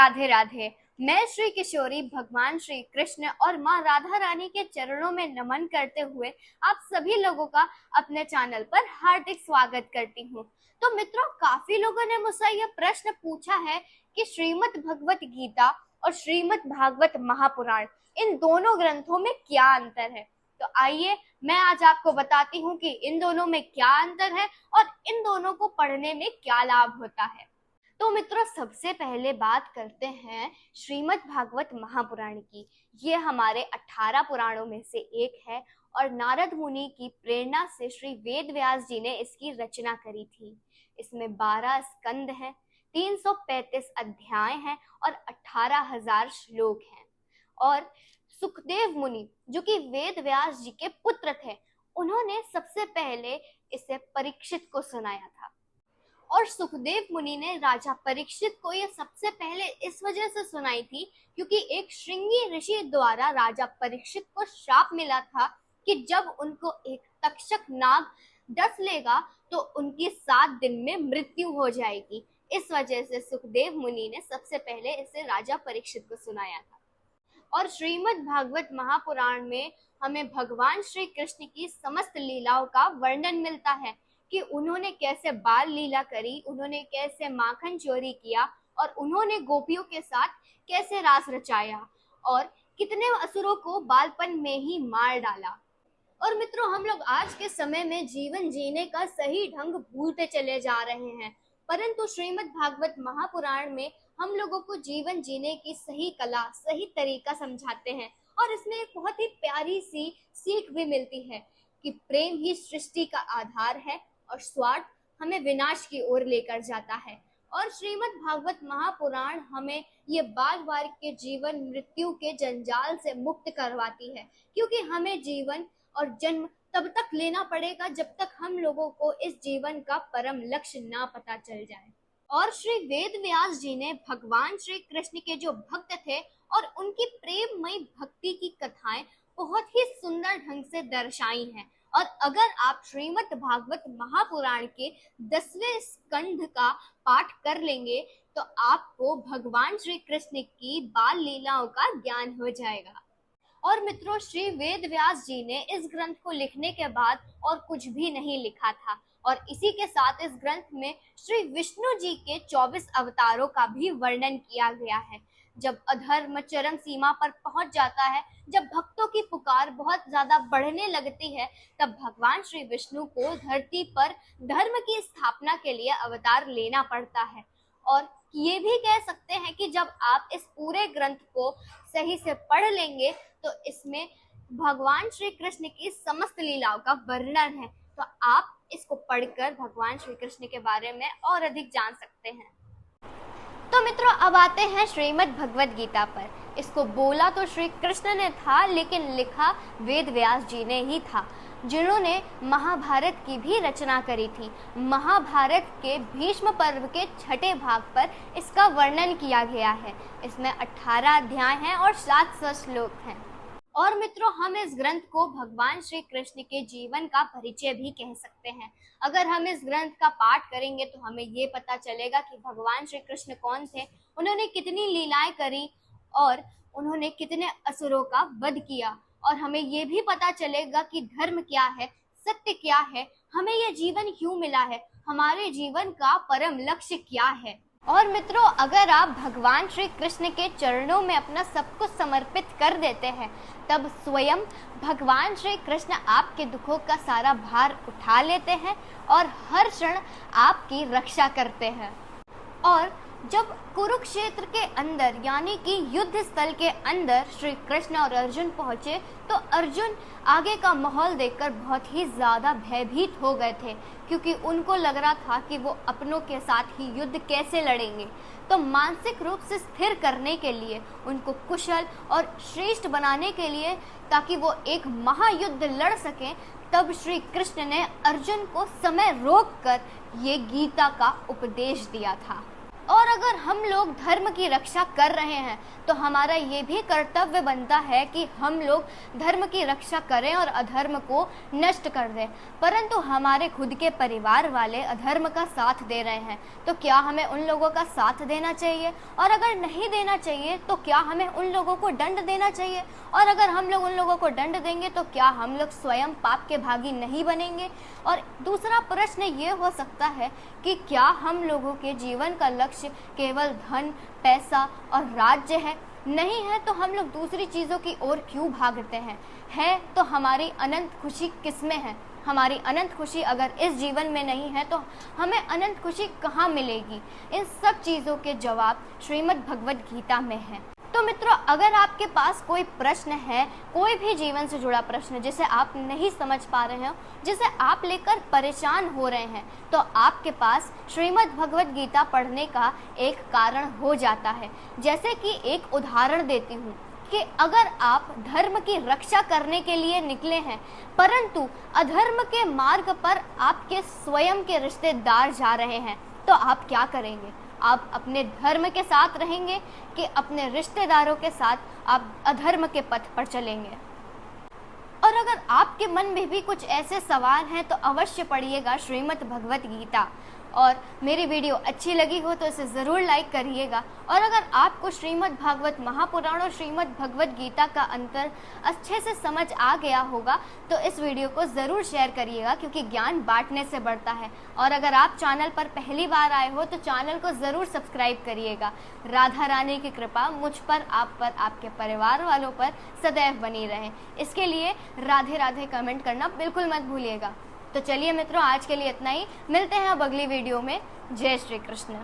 राधे राधे। मैं श्री किशोरी भगवान श्री कृष्ण और माँ राधा रानी के चरणों में नमन करते हुए आप सभी लोगों का अपने चैनल पर हार्दिक स्वागत करती हूँ। तो मित्रों, काफी लोगों ने मुझसे यह प्रश्न पूछा है कि श्रीमद् भगवत गीता और श्रीमद् भागवत महापुराण, इन दोनों ग्रंथों में क्या अंतर है। तो आइए मैं आज आपको बताती हूँ कि इन दोनों में क्या अंतर है और इन दोनों को पढ़ने में क्या लाभ होता है। तो मित्रों, सबसे पहले बात करते हैं श्रीमद् भागवत महापुराण की। ये हमारे 18 पुराणों में से एक है और नारद मुनि की प्रेरणा से श्री वेद व्यास जी ने इसकी रचना करी थी। इसमें 12 स्कंद हैं, 335 अध्याय हैं और 18,000 श्लोक हैं। और सुखदेव मुनि, जो कि वेद व्यास जी के पुत्र थे, उन्होंने सबसे पहले इसे परीक्षित को सुनाया था। और सुखदेव मुनि ने राजा परीक्षित को यह सबसे पहले इस वजह से सुनाई थी क्योंकि एक श्रृंगी ऋषि द्वारा राजा परीक्षित को श्राप मिला था कि जब उनको एक तक्षक नाग डस लेगा तो उनकी 7 दिन में मृत्यु हो जाएगी। इस वजह से सुखदेव मुनि ने सबसे पहले इसे राजा परीक्षित को सुनाया था। और श्रीमद् भागवत महापुराण में हमें भगवान श्री कृष्ण की समस्त लीलाओं का वर्णन मिलता है कि उन्होंने कैसे बाल लीला करी, उन्होंने कैसे माखन चोरी किया और उन्होंने गोपियों के साथ कैसे रास रचाया और कितने असुरों को बालपन में ही मार डाला। और मित्रों, हम लोग आज के समय में जीवन जीने का सही ढंग भूलते चले जा रहे हैं, परंतु श्रीमद् भागवत महापुराण में हम लोगों को जीवन जीने की सही कला, सही तरीका समझाते हैं। और इसमें एक बहुत ही प्यारी सी सीख भी मिलती है कि प्रेम ही सृष्टि का आधार है और स्वार्थ हमें विनाश की ओर लेकर जाता है। और श्रीमद् भागवत महापुराण हमें ये बाल बाल के जीवन मृत्यु के जंजाल से मुक्त करवाती है, क्योंकि हमें जीवन और जन्म तब तक लेना पड़ेगा जब तक हम लोगों को इस जीवन का परम लक्ष्य ना पता चल जाए। और श्री वेद व्यास जी ने भगवान श्री कृष्ण के जो भक्त थे और उनकी प्रेममयी भक्ति की कथाएं बहुत ही सुंदर ढंग से दर्शाई हैं। और अगर आप श्रीमद् भागवत महापुराण के 10वें स्कंध का पाठ कर लेंगे तो आपको भगवान श्री कृष्ण की बाल लीलाओं का ज्ञान हो जाएगा। और मित्रों, श्री वेद व्यास जी ने इस ग्रंथ को लिखने के बाद और कुछ भी नहीं लिखा था। और इसी के साथ इस ग्रंथ में श्री विष्णु जी के 24 अवतारों का भी वर्णन किया गया है। जब अधर्म चरम सीमा पर पहुंच जाता है, जब भक्तों की पुकार बहुत ज्यादा बढ़ने लगती है, तब भगवान श्री विष्णु को धरती पर धर्म की स्थापना के लिए अवतार लेना पड़ता है। और ये भी कह सकते हैं कि जब आप इस पूरे ग्रंथ को सही से पढ़ लेंगे तो इसमें भगवान श्री कृष्ण की समस्त लीलाओं का वर्णन है। तो आप इसको पढ़कर भगवान श्री कृष्ण के बारे में और अधिक जान सकते हैं। तो मित्रों, अब आते हैं श्रीमद् भगवत गीता पर। इसको बोला तो श्री कृष्ण ने था, लेकिन लिखा वेद व्यास जी ने ही था, जिन्होंने महाभारत की भी रचना करी थी। महाभारत के भीष्म पर्व के 6ठे भाग पर इसका वर्णन किया गया है। इसमें 18 अध्याय हैं और 700 श्लोक हैं। और मित्रों, हम इस ग्रंथ को भगवान श्री कृष्ण के जीवन का परिचय भी कह सकते हैं। अगर हम इस ग्रंथ का पाठ करेंगे तो हमें ये पता चलेगा कि भगवान श्री कृष्ण कौन थे, उन्होंने कितनी लीलाएं करी और उन्होंने कितने असुरों का वध किया। और हमें ये भी पता चलेगा कि धर्म क्या है, सत्य क्या है, हमें यह जीवन क्यों मिला है, हमारे जीवन का परम लक्ष्य क्या है। और मित्रों, अगर आप भगवान श्री कृष्ण के चरणों में अपना सब कुछ समर्पित कर देते हैं, तब स्वयं भगवान श्री कृष्ण आपके दुखों का सारा भार उठा लेते हैं और हर क्षण आपकी रक्षा करते हैं। और जब कुरुक्षेत्र के अंदर यानी कि युद्ध स्थल के अंदर श्री कृष्ण और अर्जुन पहुंचे तो अर्जुन आगे का माहौल देखकर बहुत ही ज्यादा भयभीत हो गए थे, क्योंकि उनको लग रहा था कि वो अपनों के साथ ही युद्ध कैसे लड़ेंगे। तो मानसिक रूप से स्थिर करने के लिए, उनको कुशल और श्रेष्ठ बनाने के लिए, ताकि वो एक महायुद्ध लड़ सकें, तब श्री कृष्ण ने अर्जुन को समय रोक कर ये गीता का उपदेश दिया था। और अगर हम लोग धर्म की रक्षा कर रहे हैं तो हमारा ये भी कर्तव्य बनता है कि हम लोग धर्म की रक्षा करें और अधर्म को नष्ट कर दें। परंतु हमारे खुद के परिवार वाले अधर्म का साथ दे रहे हैं तो क्या हमें उन लोगों का साथ देना चाहिए? और अगर नहीं देना चाहिए तो क्या हमें उन लोगों को दंड देना चाहिए? और अगर हम लोग उन लोगों को दंड देंगे तो क्या हम लोग स्वयं पाप के भागी नहीं बनेंगे? और दूसरा प्रश्न ये हो सकता है कि क्या हम लोगों के जीवन का लक्ष्य केवल धन, पैसा और राज्य है? नहीं है तो हम लोग दूसरी चीज़ों की ओर क्यों भागते हैं? है तो हमारी अनंत खुशी किसमें है? हमारी अनंत खुशी अगर इस जीवन में नहीं है तो हमें अनंत खुशी कहाँ मिलेगी? इन सब चीज़ों के जवाब श्रीमद् भगवद गीता में हैं। तो मित्रों, अगर आपके पास कोई प्रश्न है, कोई भी जीवन से जुड़ा प्रश्न जिसे आप नहीं समझ पा रहे हो, जिसे आप लेकर परेशान हो रहे हैं, तो आपके पास श्रीमद् भगवद गीता पढ़ने का एक कारण हो जाता है। जैसे कि एक उदाहरण देती हूँ कि अगर आप धर्म की रक्षा करने के लिए निकले हैं परंतु अधर्म के मार्ग पर आपके स्वयं के रिश्तेदार जा रहे हैं तो आप क्या करेंगे? आप अपने धर्म के साथ रहेंगे कि अपने रिश्तेदारों के साथ आप अधर्म के पथ पर चलेंगे? और अगर आपके मन में भी कुछ ऐसे सवाल हैं तो अवश्य पढ़िएगा श्रीमद् भगवद गीता। और मेरी वीडियो अच्छी लगी हो तो इसे ज़रूर लाइक करिएगा। और अगर आपको श्रीमद् भागवत महापुराण और श्रीमद् भगवद गीता का अंतर अच्छे से समझ आ गया होगा तो इस वीडियो को ज़रूर शेयर करिएगा, क्योंकि ज्ञान बांटने से बढ़ता है। और अगर आप चैनल पर पहली बार आए हो तो चैनल को ज़रूर सब्सक्राइब करिएगा। राधा रानी की कृपा मुझ पर, आप पर, आपके परिवार वालों पर सदैव बनी रहे। इसके लिए राधे राधे कमेंट करना बिल्कुल मत भूलिएगा। तो चलिए मित्रों, आज के लिए इतना ही। मिलते हैं अब अगली वीडियो में। जय श्री कृष्ण।